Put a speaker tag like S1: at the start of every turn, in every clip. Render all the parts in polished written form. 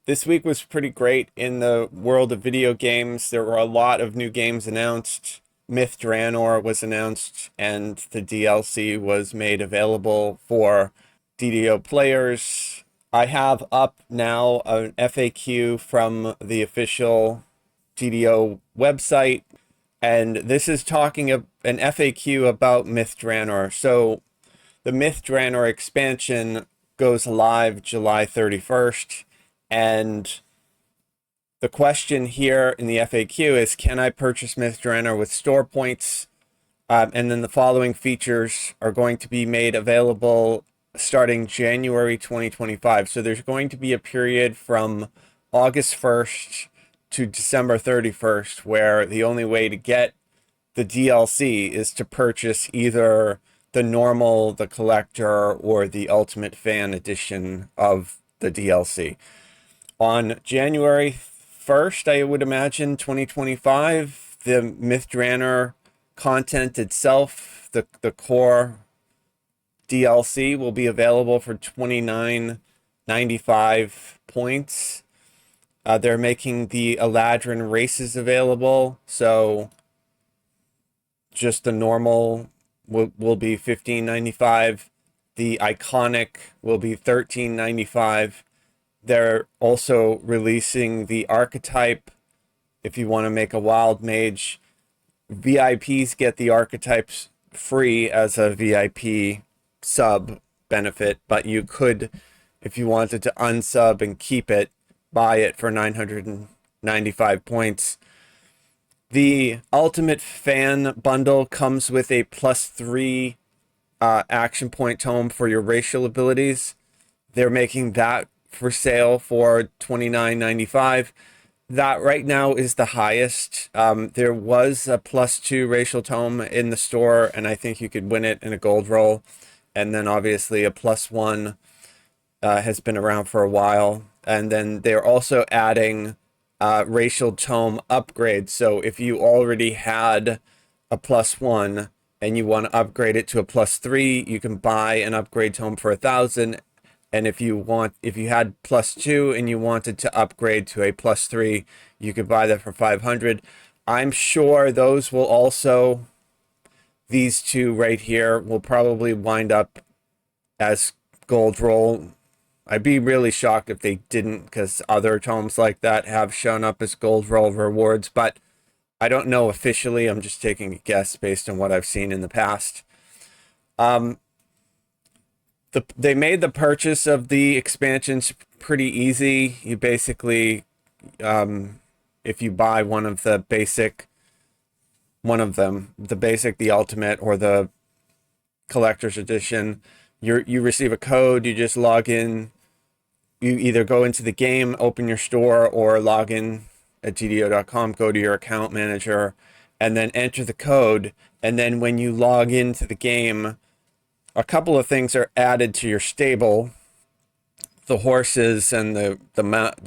S1: This week was pretty great in the world of video games. There were a lot of new games announced. Myth Drannor was announced, and the DLC was made available for DDO players. I have up now an FAQ from the official DDO website, and this is talking of an FAQ about Myth Drannor. So the Myth Drannor expansion goes live July 31st. And the question here in the FAQ is, can I purchase Myth Drannor with store points? And then the following features are going to be made available starting January 2025. So there's going to be a period from August 1st to December 31st where the only way to get the DLC is to purchase either the normal, the collector, or the Ultimate Fan edition of the DLC. On January 1st, I would imagine 2025, the Myth Drannor content itself, the core DLC, will be available for $29.95 points. They're making the Eladrin races available, so just the normal will be $15.95. The iconic will be $13.95. They're also releasing the archetype. If you want to make a wild mage, VIPs get the archetypes free as a VIP sub benefit, but you could, if you wanted to unsub and keep it, buy it for 995 points. The Ultimate Fan bundle comes with a +3 action point tome for your racial abilities. They're making that for sale for $29.95. That right now is the highest. There was a +2 racial tome in the store, and I think you could win it in a gold roll. And then obviously a +1 has been around for a while. And then they're also adding racial tome upgrades. So if you already had a +1 and you want to upgrade it to a +3, you can buy an upgrade tome for 1,000. And if you had +2 and you wanted to upgrade to a +3, you could buy that for 500. I'm sure those will also, these two right here will probably wind up as gold roll. I'd be really shocked if they didn't, because other tomes like that have shown up as gold roll rewards, but I don't know officially. I'm just taking a guess based on what I've seen in the past. They made the purchase of the expansions pretty easy. You basically, if you buy one of them, the basic, the ultimate, or the collector's edition, you receive a code. You just log in. You either go into the game, open your store, or log in at gdo.com, go to your account manager, and then enter the code. And then when you log into the game, a couple of things are added to your stable, the horses and the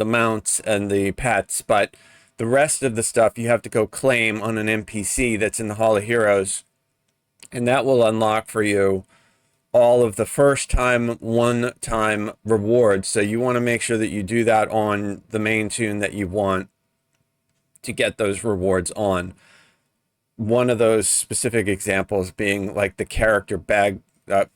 S1: mounts and the pets, but the rest of the stuff you have to go claim on an NPC that's in the Hall of Heroes, and that will unlock for you all of the one-time rewards. So you want to make sure that you do that on the main tune that you want to get those rewards on. One of those specific examples being like the character bag, the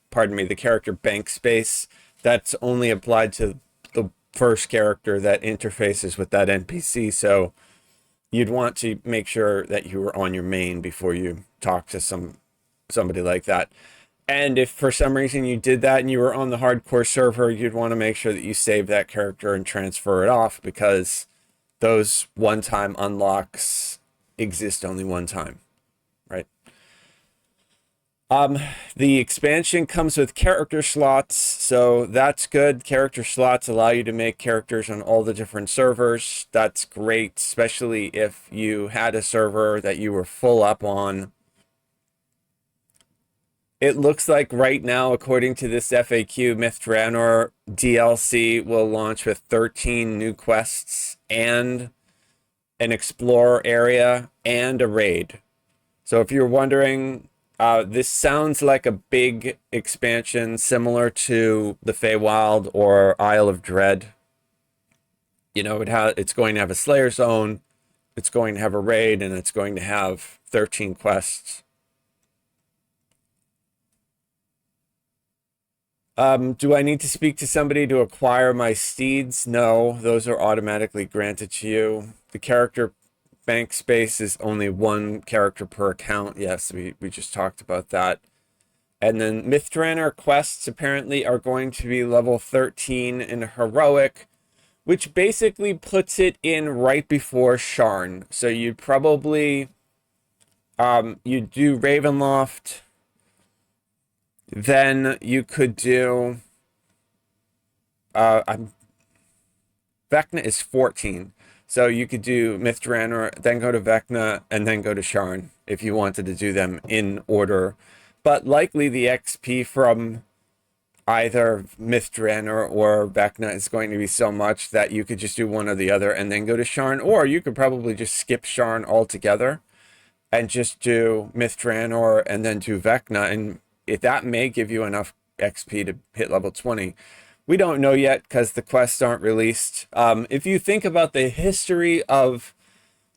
S1: character bank space. That's only applied to the first character that interfaces with that NPC. So you'd want to make sure that you were on your main before you talk to somebody like that. And if for some reason you did that and you were on the hardcore server, you'd want to make sure that you save that character and transfer it off, because those one-time unlocks exist only one time, right? The expansion comes with character slots, so that's good. Character slots allow you to make characters on all the different servers. That's great, especially if you had a server that you were full up on. It looks like right now, according to this FAQ, Myth Drannor DLC will launch with 13 new quests and an explorer area and a raid. So if you're wondering, this sounds like a big expansion similar to the Feywild or Isle of Dread. You know, it's going to have a Slayer Zone, it's going to have a raid, and it's going to have 13 quests. Do I need to speak to somebody to acquire my steeds? No, those are automatically granted to you. The character bank space is only one character per account. Yes, we just talked about that. And then Drannor quests apparently are going to be level 13 in Heroic, which basically puts it in right before Sharn. So you'd probably, you'd do Ravenloft, then you could do, Vecna is 14. So you could do Drannor, then go to Vecna, and then go to Sharn if you wanted to do them in order. But likely the XP from either Drannor or Vecna is going to be so much that you could just do one or the other and then go to Sharn, or you could probably just skip Sharn altogether and just do Drannor and then do Vecna, and if that may give you enough XP to hit level 20. We don't know yet because the quests aren't released. If you think about the history of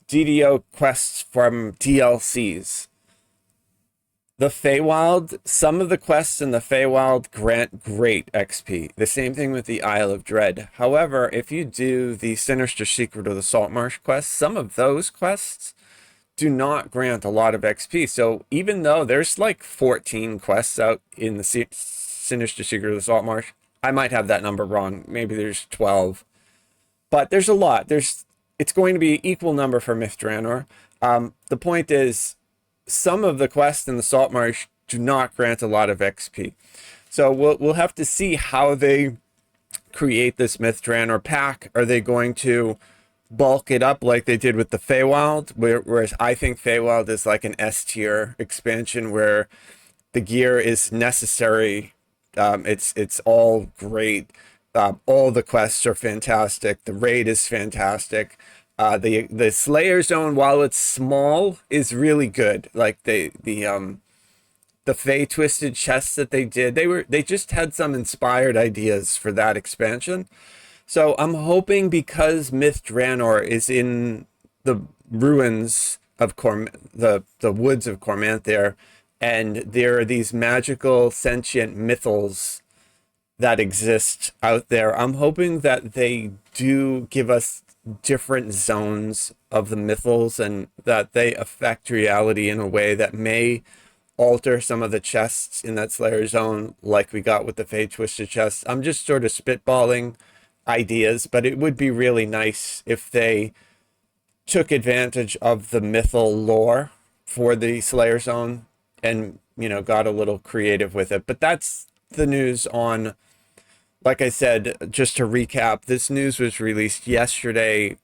S1: DDO quests from DLCs, the Feywild, some of the quests in the Feywild grant great XP. The same thing with the Isle of Dread. However, if you do the Sinister Secret of the Saltmarsh quests, some of those quests do not grant a lot of XP. So even though there's like 14 quests out in the Sinister Secret of the Saltmarsh, I might have that number wrong. Maybe there's 12. But there's a lot. It's going to be an equal number for Drannor. The point is, some of the quests in the Saltmarsh do not grant a lot of XP. So we'll have to see how they create this Drannor pack. Are they going to bulk it up like they did with the Feywild? Whereas I think Feywild is like an S tier expansion where the gear is necessary. It's all great. All the quests are fantastic. The raid is fantastic. The Slayer Zone, while it's small, is really good. Like the Fey Twisted chests that they did, they just had some inspired ideas for that expansion. So I'm hoping, because Drannor is in the ruins of the woods of Cormanthir, and there are these magical sentient mythals that exist out there, I'm hoping that they do give us different zones of the mythals and that they affect reality in a way that may alter some of the chests in that Slayer Zone, like we got with the Fey Twisted chests. I'm just sort of spitballing ideas, but it would be really nice if they took advantage of the mythal lore for the Slayer Zone and, you know, got a little creative with it. But that's the news on, like I said, just to recap, this news was released yesterday.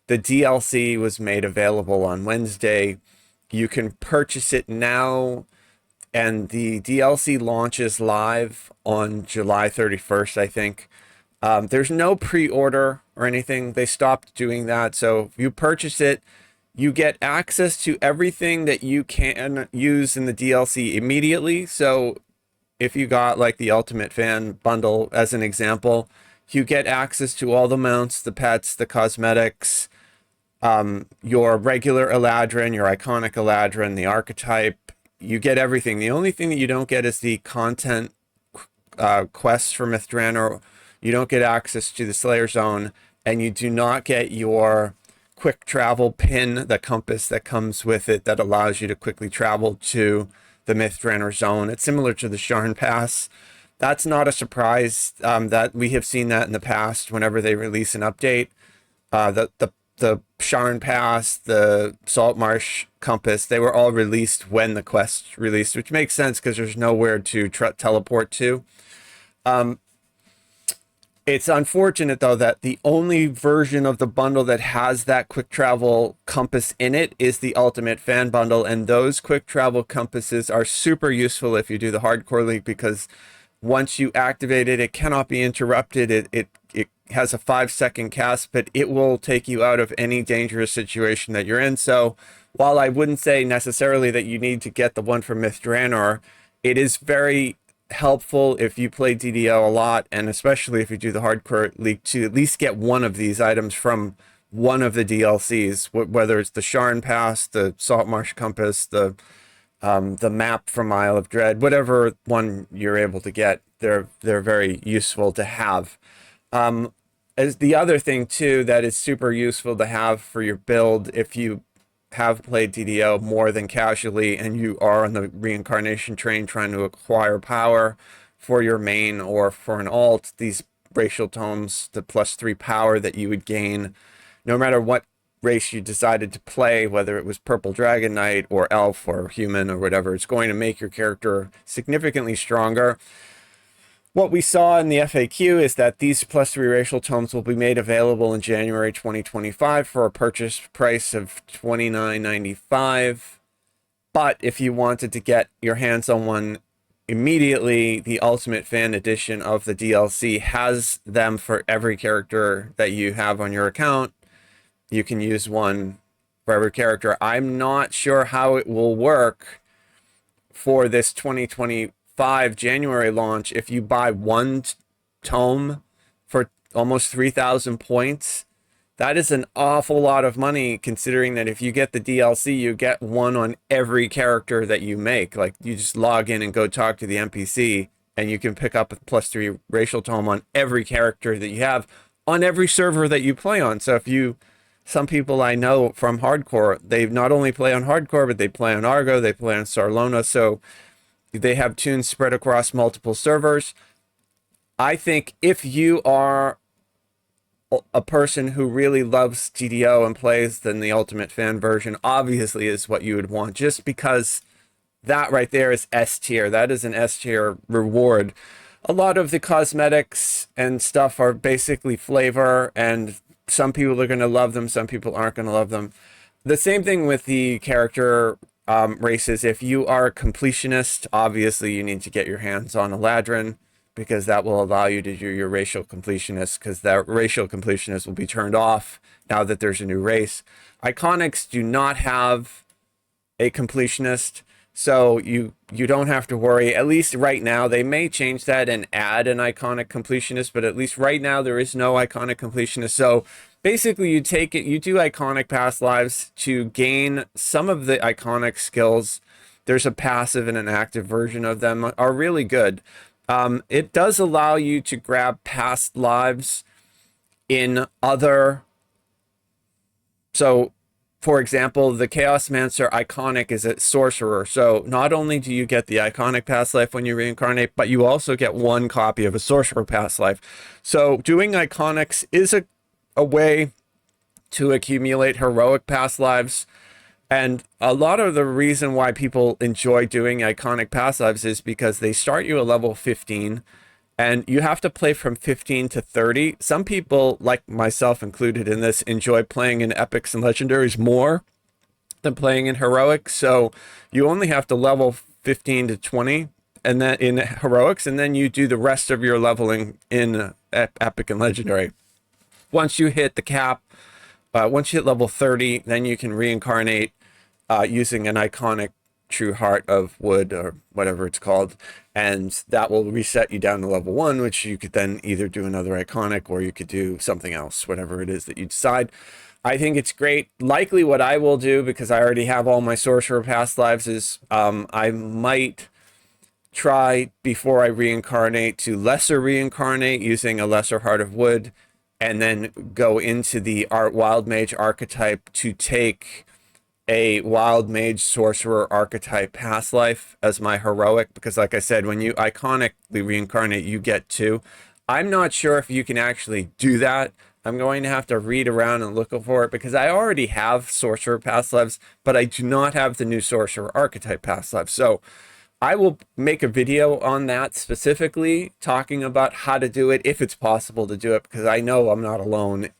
S1: The DLC was made available on Wednesday. You can purchase it now, and the DLC launches live on July 31st, I think. There's no pre-order or anything. They stopped doing that. So if you purchase it, you get access to everything that you can use in the DLC immediately. So if you got like the Ultimate Fan bundle as an example, you get access to all the mounts, the pets, the cosmetics, your regular Eladrin, your iconic Eladrin, the archetype. You get everything. The only thing that you don't get is the content quests for Drannor. You don't get access to the Slayer Zone, and you do not get your quick travel pin, the compass that comes with it that allows you to quickly travel to the Drannor Zone. It's similar to the Sharn Pass. That's not a surprise. That we have seen that in the past whenever they release an update. The Sharn Pass, the Saltmarsh compass, they were all released when the quest released, which makes sense because there's nowhere to teleport to. It's unfortunate, though, that the only version of the bundle that has that quick travel compass in it is the Ultimate Fan bundle, and those quick travel compasses are super useful if you do the Hardcore League, because once you activate it, it cannot be interrupted. It has a 5-second cast, but it will take you out of any dangerous situation that you're in. So while I wouldn't say necessarily that you need to get the one from Drannor, it is very helpful if you play DDO a lot, and especially if you do the hardcore league, to at least get one of these items from one of the DLCs, whether it's the Sharn Pass, the Saltmarsh Compass, the map from Isle of Dread, whatever one you're able to get. They're very useful to have. As the other thing too that is super useful to have for your build, if you have played DDO more than casually and you are on the reincarnation train trying to acquire power for your main or for an alt, these racial tomes, the +3 power that you would gain no matter what race you decided to play, whether it was Purple Dragon Knight or Elf or Human or whatever, it's going to make your character significantly stronger. What we saw in the FAQ is that these +3 racial tomes will be made available in January 2025 for a purchase price of $29.95. But if you wanted to get your hands on one immediately, the Ultimate Fan Edition of the DLC has them for every character that you have on your account. You can use one for every character. I'm not sure how it will work for this 2025 January launch. If you buy one tome for almost 3,000 points, that is an awful lot of money, considering that if you get the DLC, you get one on every character that you make. Like, you just log in and go talk to the NPC, and you can pick up a +3 racial tome on every character that you have on every server that you play on. So if you, some people I know from hardcore, they not only play on hardcore, but they play on Argo, they play on Sarlona, so they have tunes spread across multiple servers. I think if you are a person who really loves GDO and plays, then the Ultimate Fan version obviously is what you would want, just because that right there is S tier. That is an S tier reward. A lot of the cosmetics and stuff are basically flavor, and some people are going to love them, some people aren't going to love them. The same thing with the character races. If you are a completionist, obviously you need to get your hands on Eladrin, because that will allow you to do your racial completionist, because that racial completionist will be turned off now that there's a new race. Iconics do not have a completionist, so you don't have to worry. At least right now, they may change that and add an iconic completionist, but at least right now there is no iconic completionist. So basically you take it, you do iconic past lives to gain some of the iconic skills. There's a passive and an active version of them, are really good. It does allow you to grab past lives in other, so for example, the Chaosmancer iconic is a sorcerer. So not only do you get the iconic past life when you reincarnate, but you also get one copy of a sorcerer past life. So doing iconics is a way to accumulate heroic past lives. And a lot of the reason why people enjoy doing iconic past lives is because they start you at level 15, and you have to play from 15 to 30. Some people, like myself included in this, enjoy playing in epics and legendaries more than playing in heroics. So you only have to level 15 to 20 and then in heroics, and then you do the rest of your leveling in epic and legendary. Once you hit the cap, once you hit level 30, then you can reincarnate using an iconic True Heart of Wood or whatever it's called, and that will reset you down to level 1, which you could then either do another iconic or you could do something else, whatever it is that you decide. I think it's great. Likely what I will do, because I already have all my sorcerer past lives, is I might try, before I reincarnate, to lesser reincarnate using a lesser Heart of Wood, and then go into the Wild Mage archetype to take a Wild Mage Sorcerer archetype past life as my heroic, because like I said, when you iconically reincarnate, you get 2. I'm not sure if you can actually do that. I'm going to have to read around and look for it, because I already have Sorcerer past lives, but I do not have the new Sorcerer archetype past lives. So I will make a video on that specifically, talking about how to do it, if it's possible to do it, because I know I'm not alone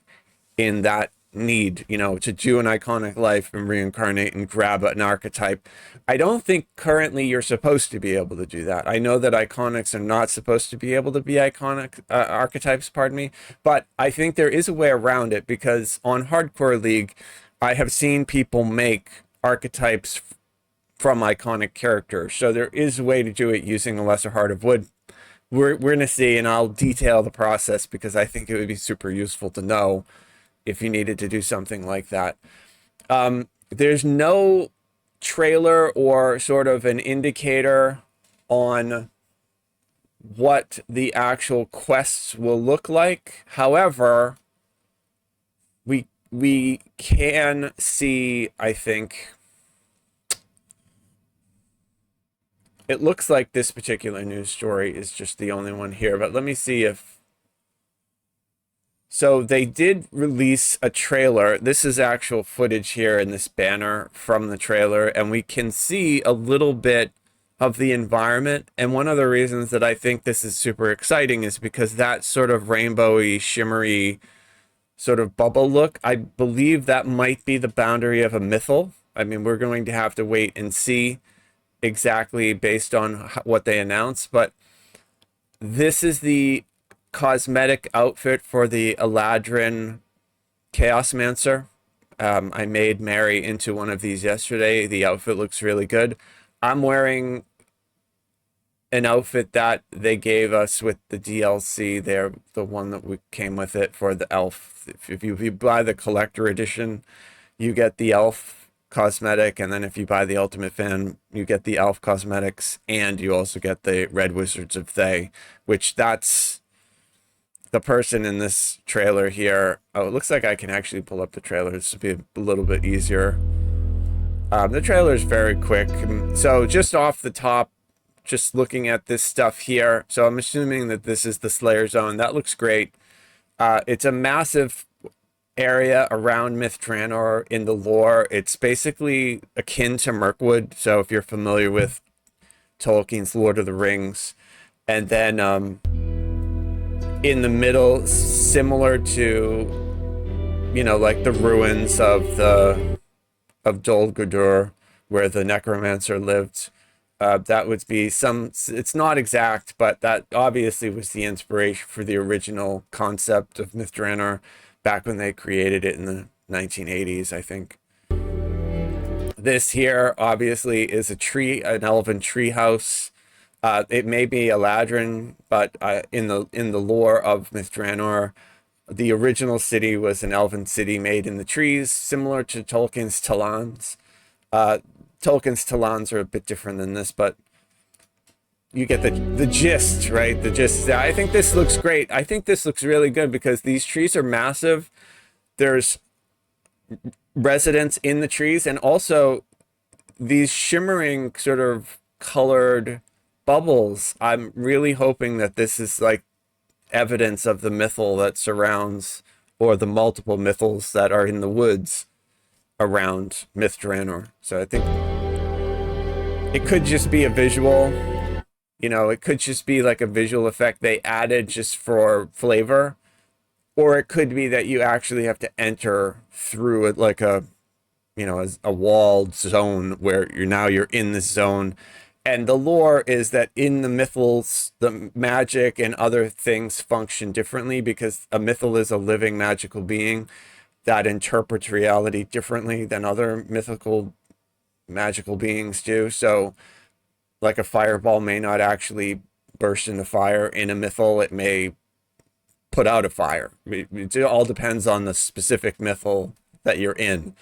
S1: in that need, you know, to do an iconic life and reincarnate and grab an archetype. I don't think currently you're supposed to be able to do that. I know that iconics are not supposed to be able to be iconic archetypes, pardon me, but I think there is a way around it, because on Hardcore League, I have seen people make archetypes from iconic characters. So there is a way to do it using a lesser heart of wood. We're going to see, and I'll detail the process because I think it would be super useful to know if you needed to do something like that. There's no trailer or sort of an indicator on what the actual quests will look like. However, we can see, I think, it looks like this particular news story is just the only one here, but let me see if... So they did release a trailer. This is actual footage here in this banner from the trailer, and we can see a little bit of the environment. And one of the reasons that I think this is super exciting is because that sort of rainbowy, shimmery sort of bubble look, I believe that might be the boundary of a mythal. I mean, we're going to have to wait and see exactly based on what they announce, but this is the cosmetic outfit for the Eladrin Chaosmancer. I made Mary into one of these yesterday. The outfit looks really good. I'm wearing an outfit that they gave us with the DLC. They're the one that we came with it for the elf. If you buy the collector edition, you get the elf cosmetic, and then if you buy the ultimate fan, you get the elf cosmetics, and you also get the Red Wizards of Thay, which that's the person in this trailer here. Oh, it looks like I can actually pull up the trailer. This will be a little bit easier. The trailer is very quick. So just off the top, just looking at this stuff here. So I'm assuming that this is the Slayer Zone. That looks great. It's a massive area around Myth Drannor in the lore. It's basically akin to Mirkwood. So if you're familiar with Tolkien's Lord of the Rings, and then in the middle, similar to, you know, like the ruins of Dol Guldur, where the necromancer lived. That would be some, it's not exact, but that obviously was the inspiration for the original concept of Myth Drannor back when they created it in the 1980s, I think. This here obviously is a tree, an elven tree house. It may be Eladrin, but in the lore of Myth Drannor, the original city was an elven city made in the trees, similar to Tolkien's Talans. Tolkien's Talans are a bit different than this, but you get the gist, right? The gist. I think this looks great. I think this looks really good because these trees are massive. There's residents in the trees, and also these shimmering sort of colored bubbles. I'm really hoping that this is like evidence of the mythal that surrounds, or the multiple mythals that are in the woods around Myth Drannor. So I think it could just be a visual, you know, it could just be like a visual effect they added just for flavor, or it could be that you actually have to enter through it like a, you know, a walled zone where you're in this zone. And the lore is that in the mythals, the magic and other things function differently because a mythal is a living magical being that interprets reality differently than other mythical magical beings do. So like a fireball may not actually burst into fire in a mythal. It may put out a fire. It all depends on the specific mythal that you're in.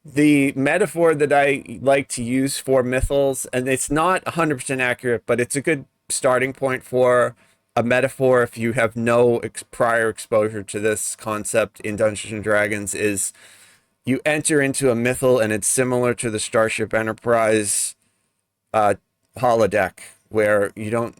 S1: The metaphor that I like to use for mythals, and it's not 100% accurate, but it's a good starting point for a metaphor if you have no prior exposure to this concept in Dungeons and Dragons, is you enter into a mythal and it's similar to the Starship Enterprise holodeck, where you don't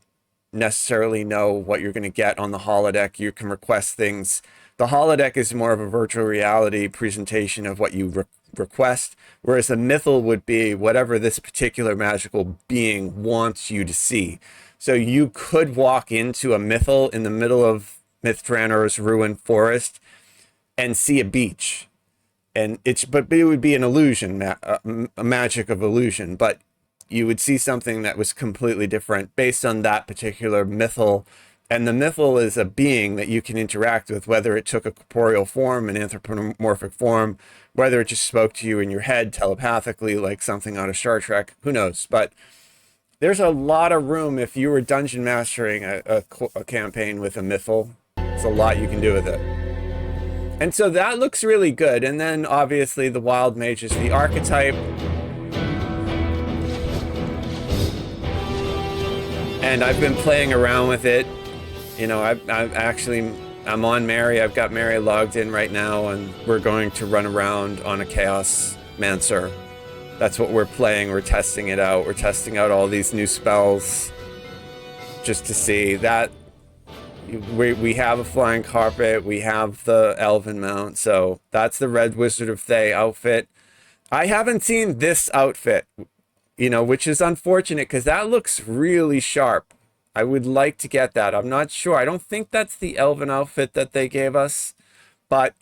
S1: necessarily know what you're going to get on the holodeck. You can request things. The holodeck is more of a virtual reality presentation of what you request, whereas a mythal would be whatever this particular magical being wants you to see. So you could walk into a mythal in the middle of Myth Dranor's ruined forest and see a beach, and but it would be an illusion, a magic of illusion, but you would see something that was completely different based on that particular mythal And the mythal is a being that you can interact with, whether it took a corporeal form, an anthropomorphic form, whether it just spoke to you in your head telepathically, like something out of Star Trek, who knows? But there's a lot of room if you were dungeon mastering a campaign with a mythal. There's a lot you can do with it. And so that looks really good. And then obviously the wild mage is the archetype. And I've been playing around with it. You know, I'm on Mary. I've got Mary logged in right now, and we're going to run around on a Chaos Mancer. That's what we're playing. We're testing it out. We're testing out all these new spells just to see that we have a flying carpet. We have the elven mount. So that's the Red Wizard of Thay outfit. I haven't seen this outfit, you know, which is unfortunate because that looks really sharp. I would like to get that. I'm not sure. I don't think that's the elven outfit that they gave us, but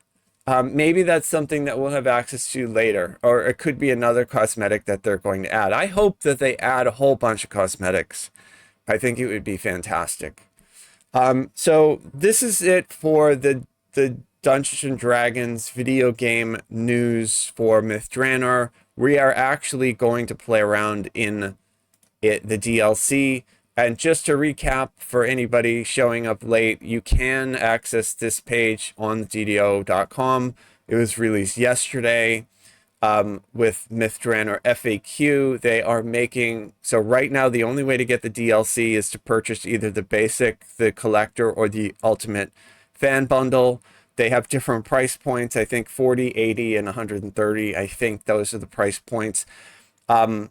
S1: maybe that's something that we'll have access to later, or it could be another cosmetic that they're going to add. I hope that they add a whole bunch of cosmetics. I think it would be fantastic. So this is it for the Dungeons and Dragons video game news for Myth Drannor. We are actually going to play around in the DLC. And just to recap for anybody showing up late, you can access this page on DDO.com. It was released yesterday with Myth Drannor FAQ. They are making, so right now the only way to get the DLC is to purchase either the basic, the collector, or the ultimate fan bundle. They have different price points. I think 40, 80, and 130. I think those are the price points. The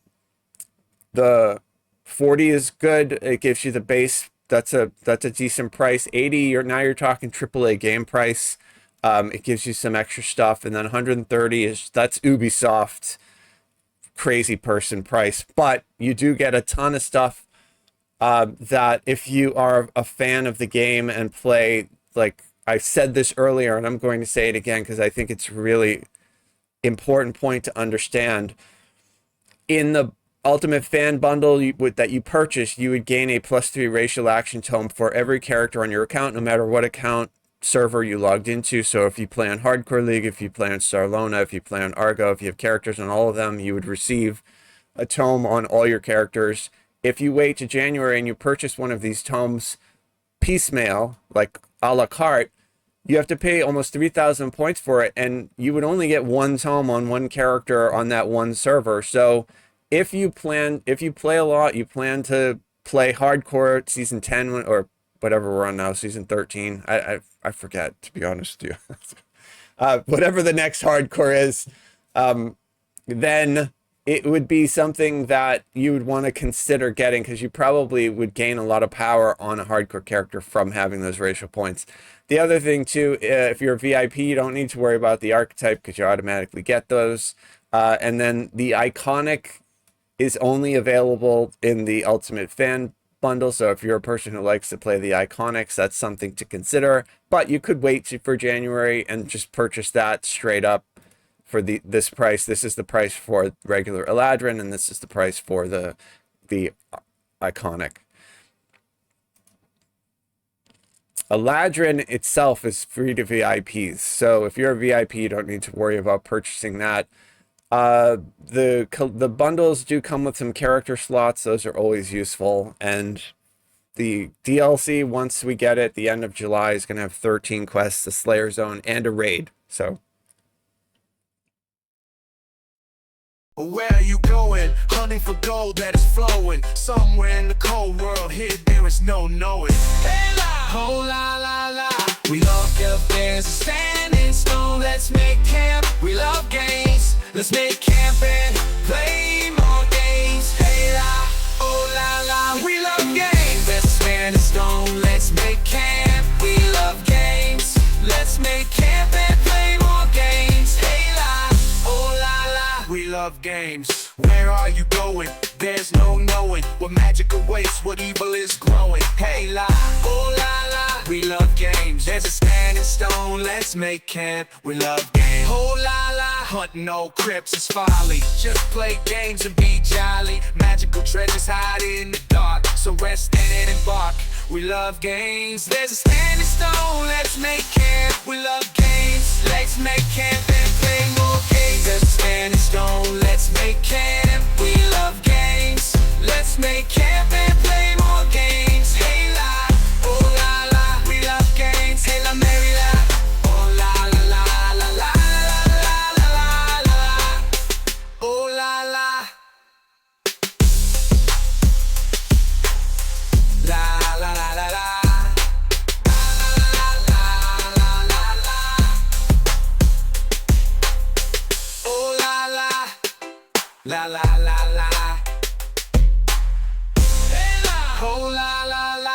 S1: 40 is good. It gives you the base. That's a decent price. 80, now you're talking AAA game price. It gives you some extra stuff, and then 130 that's Ubisoft crazy person price. But you do get a ton of stuff that if you are a fan of the game and play, like I said this earlier, and I'm going to say it again because I think it's really important point to understand. In the Ultimate Fan Bundle that you purchase, you would gain a +3 racial action tome for every character on your account, no matter what account server you logged into. So if you play on Hardcore League, if you play on Sarlona, if you play on Argo, if you have characters on all of them, you would receive a tome on all your characters. If you wait to January and you purchase one of these tomes piecemeal, like a la carte, you have to pay almost 3,000 points for it, and you would only get one tome on one character on that one server. So if you play a lot, you plan to play hardcore season 10 or whatever we're on now, season 13. I forget, to be honest with you. Whatever the next hardcore is, then it would be something that you would want to consider getting, because you probably would gain a lot of power on a hardcore character from having those racial points. The other thing too, if you're a VIP, you don't need to worry about the archetype because you automatically get those. And then the iconic is only available in the Ultimate Fan Bundle. So if you're a person who likes to play the iconics, that's something to consider. But you could wait for January and just purchase that straight up for this price. This is the price for regular Eladrin, and this is the price for the iconic. Eladrin itself is free to VIPs. So if you're a VIP, you don't need to worry about purchasing that. The bundles do come with some character slots. Those are always useful. And the DLC, once we get it, the end of July, is going to have 13 quests, a Slayer Zone, and a raid. So
S2: where are you going? Hunting for gold that is flowing. Somewhere in the cold world, here there is no knowing. Hey la, oh la la la. We love if there's a standing stone. Let's make camp. We love games. Let's make camp and play more games. Hey la, oh la la. We love games. There's a standing stone. Let's make camp. We love games. Let's make camp and play more games. Hey la, oh la la. We love games. Where are you going? There's no knowing what magic awaits, what evil is growing. Hey la, oh la la. We love games. There's a standing stone. Let's make camp. We love games. Oh la la. Hunting old crypts is folly. Just play games and be jolly. Magical treasures hide in the dark, so rest in it and embark. We love games. There's a standing stone, let's make camp. We love games, let's make camp and play more games. There's a standing stone, let's make camp. We love games, let's make camp and play more games. Hey la, oh la la, we love games. Hey la, Mary la, oh la la la la la la la la la la, oh la la. La la la la la. La la la la. Hey la. Oh la la la.